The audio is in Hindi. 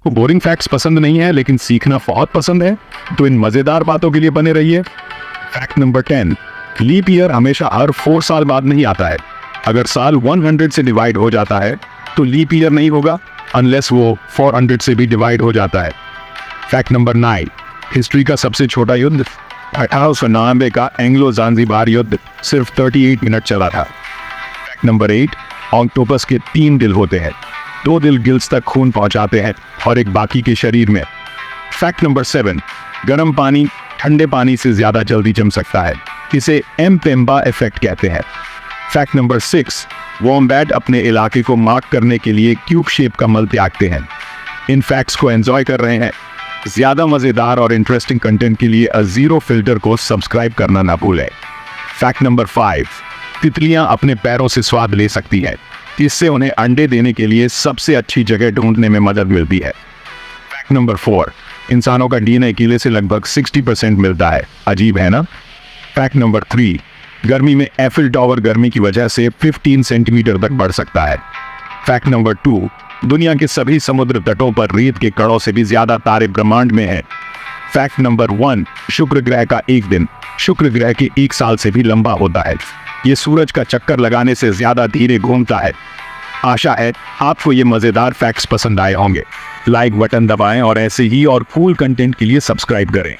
आपको बोरिंग फैक्ट्स पसंद नहीं है लेकिन सीखना बहुत पसंद है, तो इन मजेदार बातों के लिए बने रहिए। फैक्ट नंबर 10, लीप ईयर हमेशा हर 4 साल बाद नहीं आता है। अगर साल 100 से डिवाइड हो जाता है तो लीप ईयर नहीं होगा, अनलेस वो 400 से भी डिवाइड हो जाता है। फैक्ट नंबर 9, हिस्ट्री का सबसे छोटा युद्ध 1899 का एंग्लो ज़ांज़ीबार युद्ध सिर्फ 38 मिनट चला था। फैक्ट नंबर 8, ऑक्टोपस के 3 दिल होते हैं, 2 दिल गिल्स तक खून पहुंचाते हैं और एक बाकी के शरीर में। फैक्ट नंबर 7, गर्म पानी ठंडे पानी से ज्यादा जल्दी जम सकता है, इसे एम्पेम्बा इफेक्ट कहते हैं। फैक्ट नंबर 6, वॉम्बैट अपने इलाके को मार्क करने के लिए क्यूब शेप का मल त्यागते हैं। इन फैक्ट्स को एंजॉय कर रहे हैं? ज्यादा मजेदार और इंटरेस्टिंग कंटेंट के लिए अजीरो फिल्टर को सब्सक्राइब करना ना भूलें। फैक्ट नंबर 5, तितलियां अपने पैरों से स्वाद ले सकती हैं, इससे उन्हें अंडे देने के लिए सबसे अच्छी जगह ढूंढने में मदद मिलती है। फैक्ट नंबर 4, इंसानों का डीएनए कीड़े से लगभग 60% मिलता है। अजीब है ना? फैक्ट नंबर 3, गर्मी में एफिल टावर गर्मी की वजह से 15 सेंटीमीटर तक बढ़ सकता है। फैक्ट नंबर 2, दुनिया के सभी समुद्र तटों पर रेत के कणों से भी ज्यादा तारे ब्रह्मांड में हैं। फैक्ट नंबर 1, शुक्र ग्रह का एक दिन शुक्र ग्रह के 1 साल से भी लंबा होता है। ये सूरज का चक्कर लगाने से ज्यादा धीरे घूमता है। आशा है आपको ये मजेदार फैक्ट्स पसंद आए होंगे। लाइक बटन दबाएं और ऐसे ही और कूल कंटेंट के लिए सब्सक्राइब करें।